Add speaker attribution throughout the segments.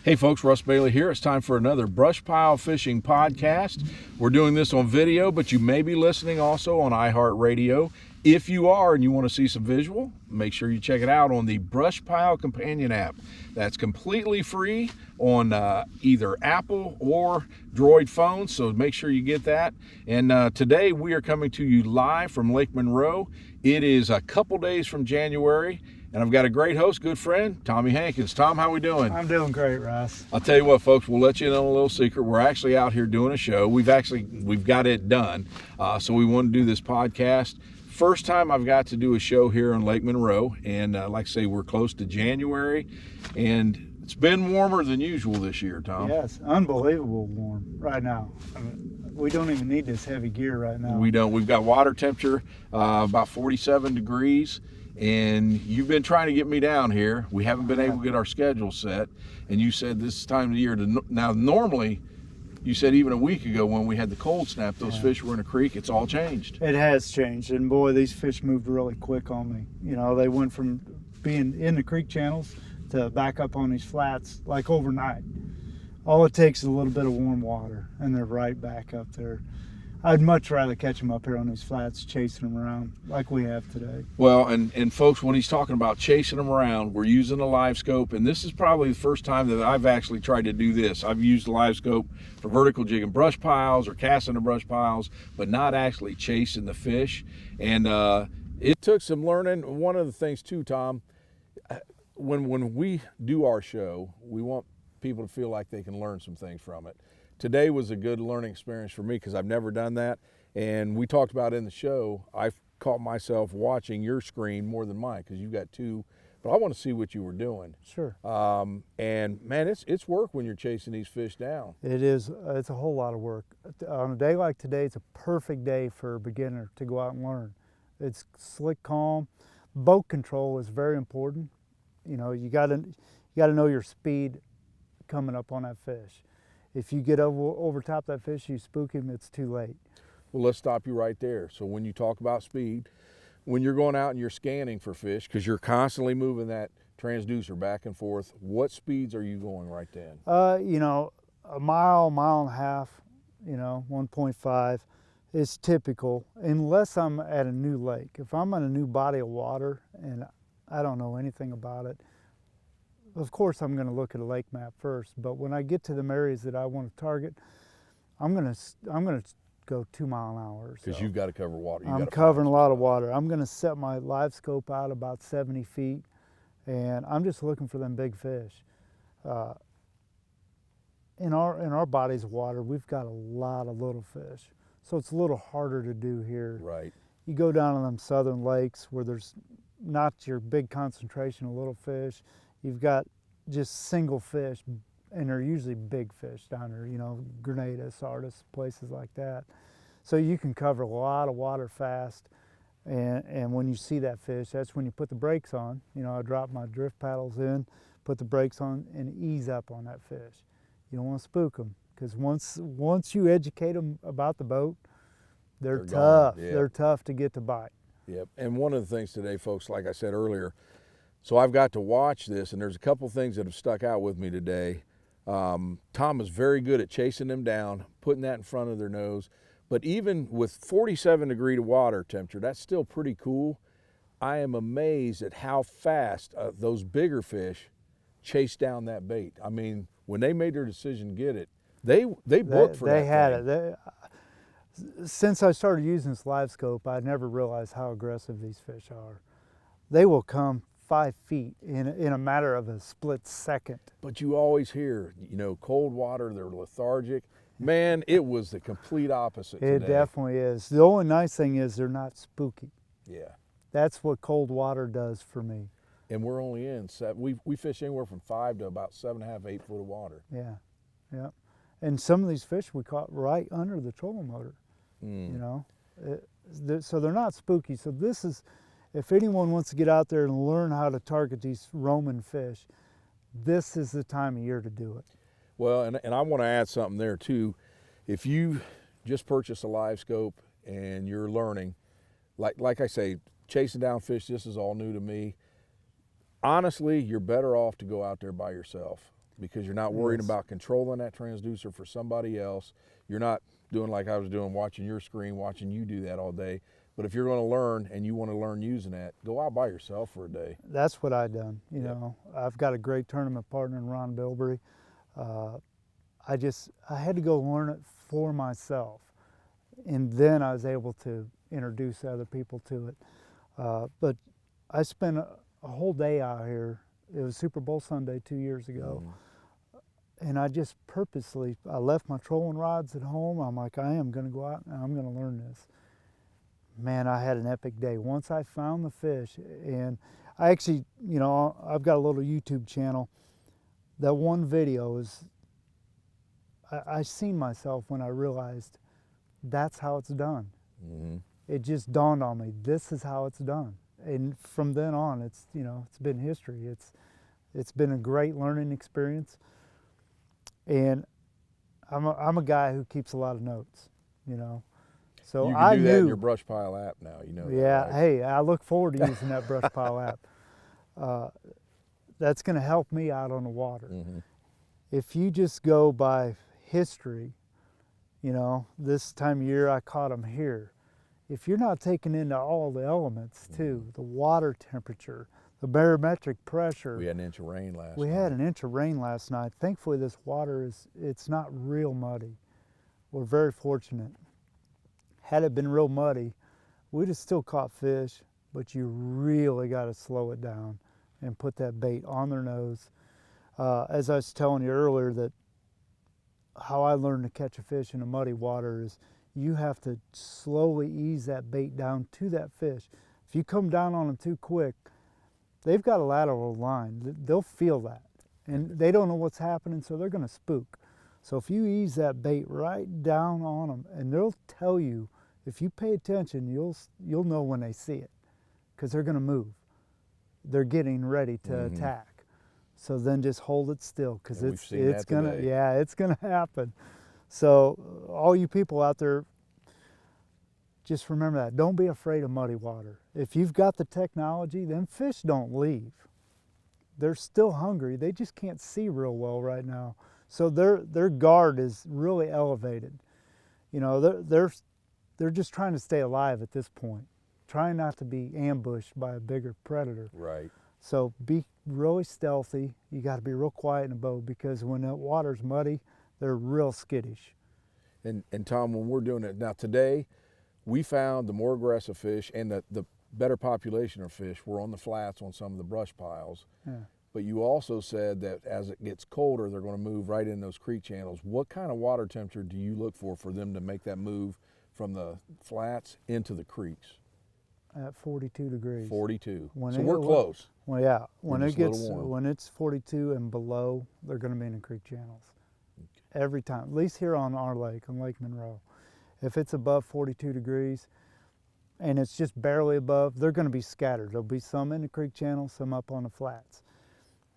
Speaker 1: Hey folks, Russ Bailey here. It's time for another BrushPile Fishing Podcast. We're doing this on video, but you may be listening also on iHeartRadio. If you are and you want to see some visual, make sure you check it out on the BrushPile Companion app. That's completely free on either Apple or Droid phones, so make sure you get that. And today we are coming to you live from Lake Monroe. It is a couple days from January. And I've got a great host, good friend, Tommy Hankins. Tom, how we doing?
Speaker 2: I'm doing great, Russ.
Speaker 1: I'll tell you what, folks, we'll let you in on a little secret. We're actually out here doing a show. We've got it done. So we want to do this podcast. First time I've got to do a show here on Lake Monroe. And like I say, we're close to January. And it's been warmer than usual this year, Tom.
Speaker 2: Yes, unbelievable warm right now. I mean, we don't even need this heavy gear right now.
Speaker 1: We don't. We've got water temperature about 47 degrees. And you've been trying to get me down here. We haven't been able to get our schedule set. And you said this time of the year. Now, normally, you said even a week ago when we had the cold snap, those fish were in a creek. It's all changed.
Speaker 2: It has changed. And boy, these fish moved really quick on me. You know, they went from being in the creek channels to back up on these flats like overnight. All it takes is a little bit of warm water, and they're right back up there. I'd much rather catch them up here on these flats, chasing them around like we have today.
Speaker 1: Well, and folks, when he's talking about chasing them around, we're using a LiveScope, and this is probably the first time that I've actually tried to do this. I've used the LiveScope for vertical jigging brush piles or casting the brush piles, but not actually chasing the fish. And it took some learning. One of the things too, Tom, when we do our show, we want people to feel like they can learn some things from it. Today was a good learning experience for me because I've never done that. And we talked about in the show, I've caught myself watching your screen more than mine because you've got two, but I want to see what you were doing.
Speaker 2: Sure.
Speaker 1: And man, it's work when you're chasing these fish down.
Speaker 2: It is. It's a whole lot of work. On a day like today, it's a perfect day for a beginner to go out and learn. It's slick, calm. Boat control is very important. You know, you got to know your speed coming up on that fish. If you get over top that fish, you spook him, it's too late.
Speaker 1: Well, let's stop you right there. So when you talk about speed, when you're going out and you're scanning for fish, because you're constantly moving that transducer back and forth, what speeds are you going right then?
Speaker 2: You know, a mile and a half, you know, 1.5 is typical, unless I'm at a new lake. If I'm on a new body of water and I don't know anything about it, of course, I'm going to look at a lake map first, but when I get to the areas that I want to target, I'm going to go 2 mile an hour.
Speaker 1: Because you've got to cover water.
Speaker 2: I'm covering a lot of water. I'm going to set my LiveScope out about 70 feet, and I'm just looking for them big fish. In our bodies of water, we've got a lot of little fish, so it's a little harder to do here.
Speaker 1: Right.
Speaker 2: You go down to them southern lakes where there's not your big concentration of little fish. You've got just single fish, and they're usually big fish down there, you know, Grenada, Sardis, places like that. So you can cover a lot of water fast, and when you see that fish, that's when you put the brakes on. You know, I drop my drift paddles in, put the brakes on, and ease up on that fish. You don't want to spook them, because once you educate them about the boat, they're tough.
Speaker 1: Yeah. They're
Speaker 2: tough to get to bite.
Speaker 1: Yep, and one of the things today, folks, like I said earlier, so I've got to watch this, and there's a couple things that have stuck out with me today. Tom is very good at chasing them down, putting that in front of their nose. But even with 47-degree water temperature, that's still pretty cool. I am amazed at how fast those bigger fish chase down that bait. I mean, when they made their decision to get it, they booked for that
Speaker 2: They had
Speaker 1: thing.
Speaker 2: it. Since I started using this LiveScope, I never realized how aggressive these fish are. They will come 5 feet in a matter of a split second.
Speaker 1: But you always hear, you know, cold water, they're lethargic. Man, it was the complete opposite today.
Speaker 2: It definitely is. The only nice thing is they're not spooky.
Speaker 1: Yeah.
Speaker 2: That's what cold water does for me.
Speaker 1: And we're only in, we fish anywhere from 5 to about 7.5, 8 foot of water.
Speaker 2: Yeah, yeah. And some of these fish we caught right under the trolling motor, you know. So they're not spooky. So this is, if anyone wants to get out there and learn how to target these roaming fish, this is the time of year to do it.
Speaker 1: Well, and I want to add something there too. If you just purchase a LiveScope and you're learning, like I say, chasing down fish, this is all new to me. Honestly, you're better off to go out there by yourself. because you're not worried
Speaker 2: Yes.
Speaker 1: about controlling that transducer for somebody else. You're not doing like I was doing, watching your screen, watching you do that all day. But if you're going to learn and you want to learn using that, go out by yourself for a day.
Speaker 2: That's what I done. You
Speaker 1: Yep.
Speaker 2: know, I've got a great tournament partner in Ron Bilberry. I had to go learn it for myself, and then I was able to introduce other people to it. But I spent a whole day out here. It was Super Bowl Sunday 2 years ago. And I just purposely, I left my trolling rods at home. I'm like, I am going to go out and I'm going to learn this. Man, I had an epic day. Once I found the fish, and I actually, you know, I've got a little YouTube channel. That one video is, I seen myself when I realized that's how it's done. It just dawned on me, this is how it's done. And from then on, it's, you know, it's been history. It's been a great learning experience. And I'm a guy who keeps a lot of notes, you know. So
Speaker 1: You can
Speaker 2: I
Speaker 1: do
Speaker 2: knew
Speaker 1: that in your BrushPile app now, you know that,
Speaker 2: yeah,
Speaker 1: right?
Speaker 2: hey, I look forward to using that BrushPile app. That's going to help me out on the water. If you just go by history, you know, this time of year I caught them here. If you're not taking into all the elements too, the water temperature, the barometric pressure.
Speaker 1: We had an inch of rain last night.
Speaker 2: We had an inch of rain last night. Thankfully this water it's not real muddy. We're very fortunate. Had it been real muddy, we'd have still caught fish, but you really got to slow it down and put that bait on their nose. As I was telling you earlier, that how I learned to catch a fish in a muddy water is you have to slowly ease that bait down to that fish. If you come down on them too quick, they've got a lateral line. They'll feel that, and they don't know what's happening, so they're going to spook. So if you ease that bait right down on them, and they'll tell you, if you pay attention, you'll know when they see it, because they're going to move. They're getting ready to attack. So then just hold it still, because it's gonna it's gonna happen. So all you people out there, just remember that. Don't be afraid of muddy water. If you've got the technology, then fish don't leave. They're still hungry. They just can't see real well right now. So their guard is really elevated. You know, they're just trying to stay alive at this point, trying not to be ambushed by a bigger predator.
Speaker 1: Right.
Speaker 2: So be really stealthy. You got to be real quiet in the boat, because when the water's muddy, they're real skittish.
Speaker 1: And Tom, when we're doing it now today, we found the more aggressive fish and the better population of fish were on the flats on some of the brush piles.
Speaker 2: Yeah.
Speaker 1: But you also said that as it gets colder, they're going to move right in those creek channels. What kind of water temperature do you look for them to make that move from the flats into the creeks?
Speaker 2: At 42 degrees.
Speaker 1: 42.
Speaker 2: When
Speaker 1: So we're close.
Speaker 2: Well, yeah. When
Speaker 1: just
Speaker 2: it
Speaker 1: a little
Speaker 2: gets
Speaker 1: warm.
Speaker 2: when it's 42 and below, they're going to be in the creek channels. Every time. At least here on our lake, on Lake Monroe. If it's above 42 degrees and it's just barely above, they're going to be scattered. There'll be some in the creek channel, some up on the flats.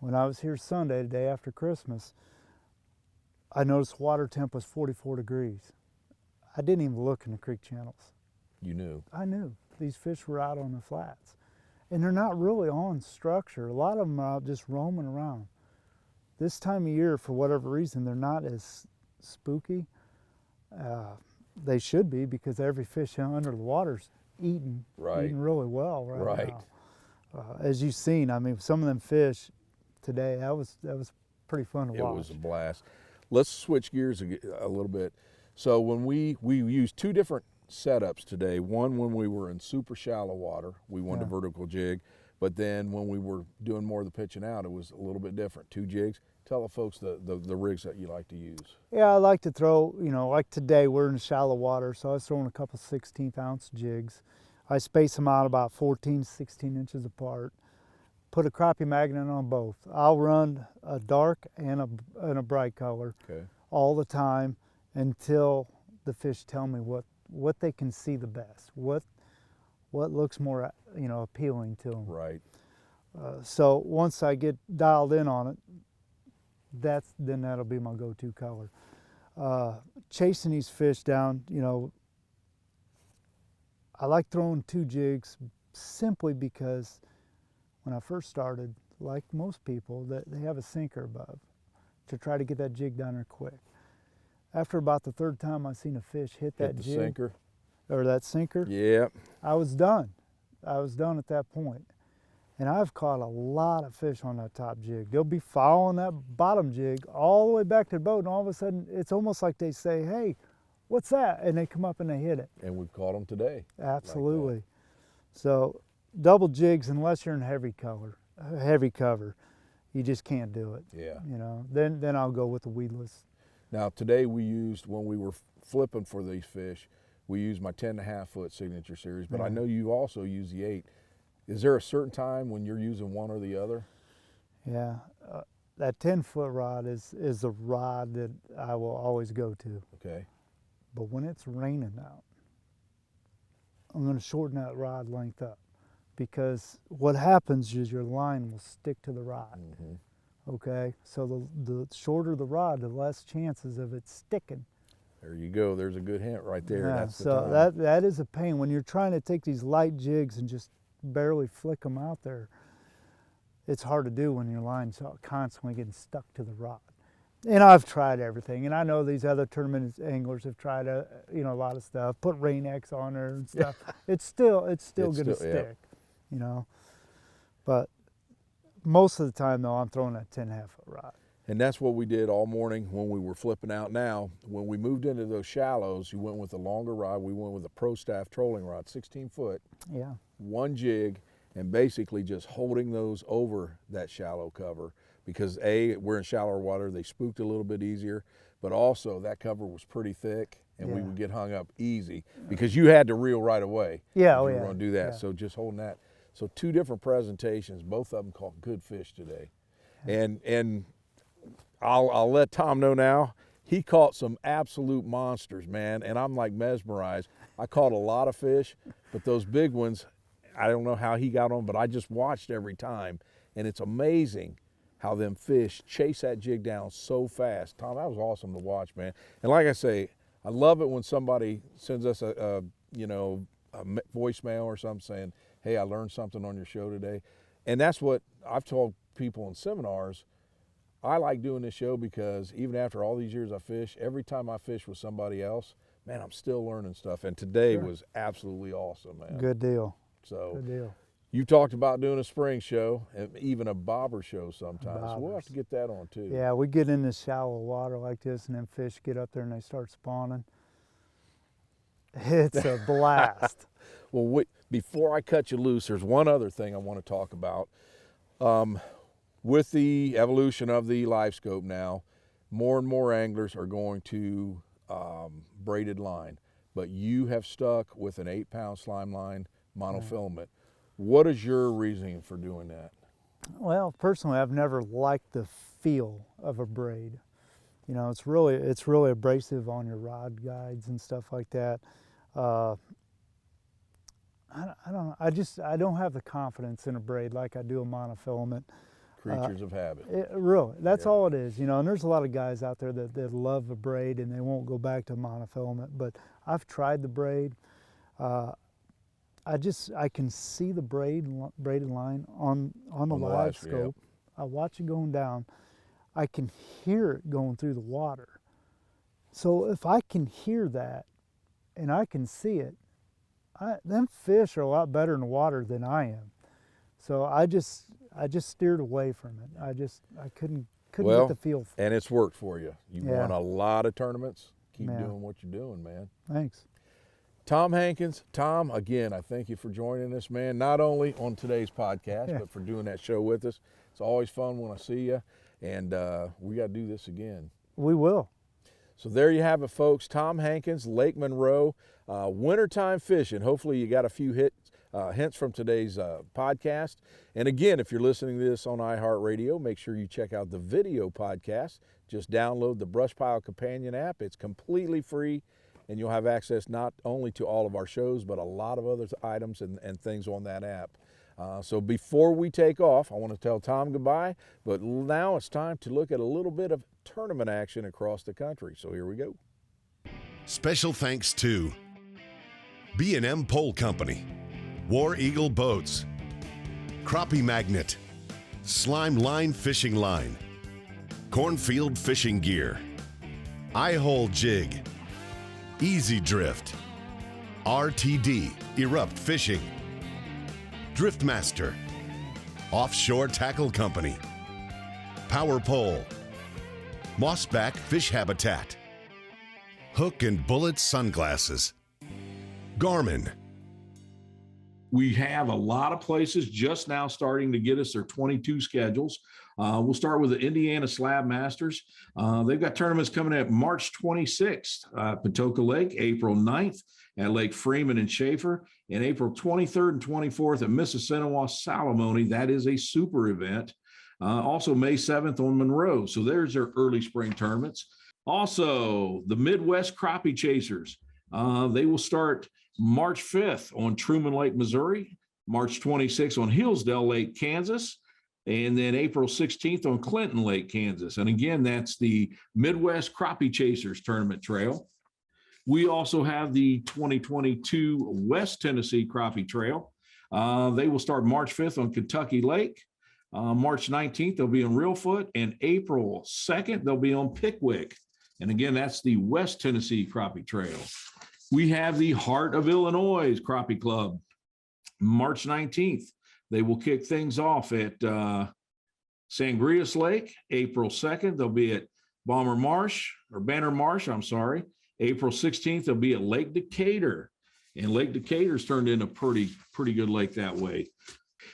Speaker 2: When I was here Sunday, the day after Christmas, I noticed water temp was 44 degrees. I didn't even look in the creek channels.
Speaker 1: You knew.
Speaker 2: I knew these fish were out on the flats, and they're not really on structure. A lot of them are out just roaming around. This time of year, for whatever reason, they're not as spooky. They should be, because every fish under the water's eating really well right now. As you've seen, I mean, some of them fish today, that was pretty fun to watch.
Speaker 1: It was a blast. Let's switch gears a little bit. So when we used two different setups today. One, when we were in super shallow water, we wanted a vertical jig. But then when we were doing more of the pitching out, it was a little bit different. 2 jigs. Tell the folks the rigs that you like to use.
Speaker 2: Yeah, I like to throw, you know, like today we're in shallow water, so I was throwing a couple 16th ounce jigs. I space them out about 14, 16 inches apart. Put a crappie magnet on both. I'll run a dark and a bright color all the time until the fish tell me what they can see the best, what looks more, you know, appealing to them.
Speaker 1: Right.
Speaker 2: So once I get dialed in on it, then that'll be my go-to color. Chasing these fish down, you know, I like throwing 2 jigs simply because when I first started, like most people, that they have a sinker above. to try to get that jig down there quick. After about the third time I seen a fish hit that
Speaker 1: the
Speaker 2: jig
Speaker 1: sinker.
Speaker 2: or that sinker,
Speaker 1: Yeah.
Speaker 2: I was done. I was done at that point. And I've caught a lot of fish on that top jig. They'll be following that bottom jig all the way back to the boat, and all of a sudden it's almost like they say, hey, what's that? And they come up and they hit it.
Speaker 1: And we've caught them today.
Speaker 2: Absolutely.
Speaker 1: Like
Speaker 2: So double jigs, unless you're in heavy cover, you just can't do it.
Speaker 1: Yeah.
Speaker 2: You know, then I'll go with the weedless.
Speaker 1: Now today we used, when we were flipping for these fish, we used my 10.5 foot signature series, but I know you also use the 8. Is there a certain time when you're using one or the other?
Speaker 2: Yeah, that 10-foot rod is the rod that I will always go to.
Speaker 1: Okay.
Speaker 2: But when it's raining out, I'm going to shorten that rod length up, because what happens is your line will stick to the rod. Okay, so the shorter the rod, the less chances of it sticking.
Speaker 1: There you go. There's a good hint right there.
Speaker 2: Yeah,
Speaker 1: That's the
Speaker 2: so
Speaker 1: time.
Speaker 2: that is a pain when you're trying to take these light jigs and just barely flick them out there. It's hard to do when your line's constantly getting stuck to the rod. And I've tried everything, and I know these other tournament anglers have tried a lot of stuff. Put Rain-X on there and stuff. It's still going to stick, you know. But most of the time, though, I'm throwing that 10.5 foot rod.
Speaker 1: And that's what we did all morning when we were flipping out. Now, when we moved into those shallows, you went with a longer rod. We went with a Pro Staff trolling rod, 16 foot.
Speaker 2: Yeah.
Speaker 1: One jig, and basically just holding those over that shallow cover, because A, we're in shallower water, they spooked a little bit easier, but also that cover was pretty thick, and we would get hung up easy because you had to reel right away.
Speaker 2: Yeah,
Speaker 1: you were going to do that. So just holding that. So 2 different presentations, both of them caught good fish today. And I'll let Tom know now, he caught some absolute monsters, man, and I'm like mesmerized. I caught a lot of fish, but those big ones, I don't know how he got on, but I just watched every time, and it's amazing how them fish chase that jig down so fast. Tom, that was awesome to watch, man. And like I say, I love it when somebody sends us a voicemail or something saying, hey, I learned something on your show today. And that's what I've told people in seminars. I like doing this show because even after all these years I fish, every time I fish with somebody else, man, I'm still learning stuff. And today was absolutely awesome, man.
Speaker 2: Good deal.
Speaker 1: So
Speaker 2: Good deal.
Speaker 1: You talked about doing a spring show and even a bobber show sometimes. So we'll have to get that on too.
Speaker 2: Yeah, we get in this shallow water like this, and then fish get up there and they start spawning. It's a blast.
Speaker 1: Well, before I cut you loose, there's one other thing I want to talk about. With the evolution of the LiveScope now, more and more anglers are going to braided line, but you have stuck with an 8-pound slime line monofilament. What is your reasoning for doing that?
Speaker 2: Well, personally, I've never liked the feel of a braid. You know, it's really abrasive on your rod guides and stuff like that. I don't know. I don't have the confidence in a braid like I do a monofilament.
Speaker 1: Creatures of habit.
Speaker 2: Really, that's all it is. You know, and there's a lot of guys out there that love a braid and they won't go back to monofilament. But I've tried the braid. I can see the braided line on the LiveScope. I watch it going down. I can hear it going through the water. So if I can hear that and I can see it, them fish are a lot better in the water than I am. So I just steered away from it. I couldn't get the feel for it.
Speaker 1: And it's worked for you. You've won a lot of tournaments. Keep doing what you're doing, man.
Speaker 2: Thanks.
Speaker 1: Tom Hankins. Tom, again, I thank you for joining us, man, not only on today's podcast, but for doing that show with us. It's always fun when I see you, and we got to do this again.
Speaker 2: We will.
Speaker 1: So there you have it, folks. Tom Hankins, Lake Monroe, wintertime fishing. Hopefully you got a few hints from today's podcast. And again, if you're listening to this on iHeartRadio, make sure you check out the video podcast. Just download the BrushPile Companion app. It's completely free, and you'll have access not only to all of our shows, but a lot of other items and things on that app. So before we take off, I want to tell Tom goodbye, but now it's time to look at a little bit of tournament action across the country. So here we go.
Speaker 3: Special thanks to B&M Pole Company, War Eagle Boats, Crappie Magnet, Slime Line Fishing Line, Cornfield Fishing Gear, Eye-Hole Jig, Easy Drift, RTD Erupt Fishing, Driftmaster, Offshore Tackle Company, Power Pole, Mossback Fish Habitat, Hook and Bullet Sunglasses, Garmin.
Speaker 1: We have a lot of places just now starting to get us their 22 schedules. We'll start with the Indiana Slab Masters. They've got tournaments coming up March 26th, Patoka Lake, April 9th at Lake Freeman and Schaefer, and April 23rd and 24th at Mississinawa Salamone. That is a super event. Also May 7th on Monroe. So there's their early spring tournaments. Also, the Midwest Crappie Chasers. They will start March 5th on Truman Lake, Missouri, March 26th on Hillsdale Lake, Kansas, and then April 16th on Clinton Lake, Kansas. And again, that's the Midwest Crappie Chasers Tournament Trail. We also have the 2022 West Tennessee Crappie Trail. They will start March 5th on Kentucky Lake. March 19th, they'll be on Reelfoot, and April 2nd, they'll be on Pickwick. And again, that's the West Tennessee Crappie Trail. We have the Heart of Illinois Crappie Club. March 19th, they will kick things off at Sangrias Lake. April 2nd, they'll be at Banner Marsh. April 16th, they'll be at Lake Decatur. And Lake Decatur's turned into a pretty good lake that way.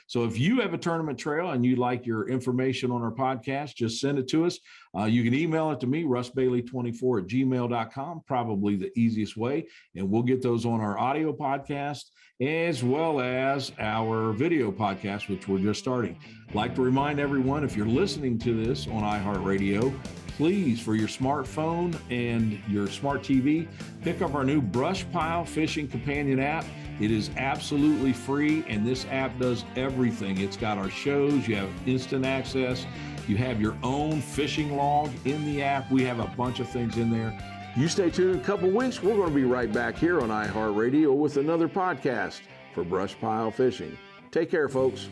Speaker 1: So if you have a tournament trail and you'd like your information on our podcast, just send it to us. You can email it to me, russbailey24@gmail.com, probably the easiest way. And we'll get those on our audio podcast as well as our video podcast, which we're just starting. I'd like to remind everyone, if you're listening to this on iHeartRadio, please, for your smartphone and your smart TV, pick up our new BrushPile Fishing Companion app. It is absolutely free, and this app does everything. It's got our shows, you have instant access, you have your own fishing log in the app. We have a bunch of things in there. You stay tuned in a couple weeks. We're going to be right back here on iHeartRadio with another podcast for BrushPile Fishing. Take care, folks.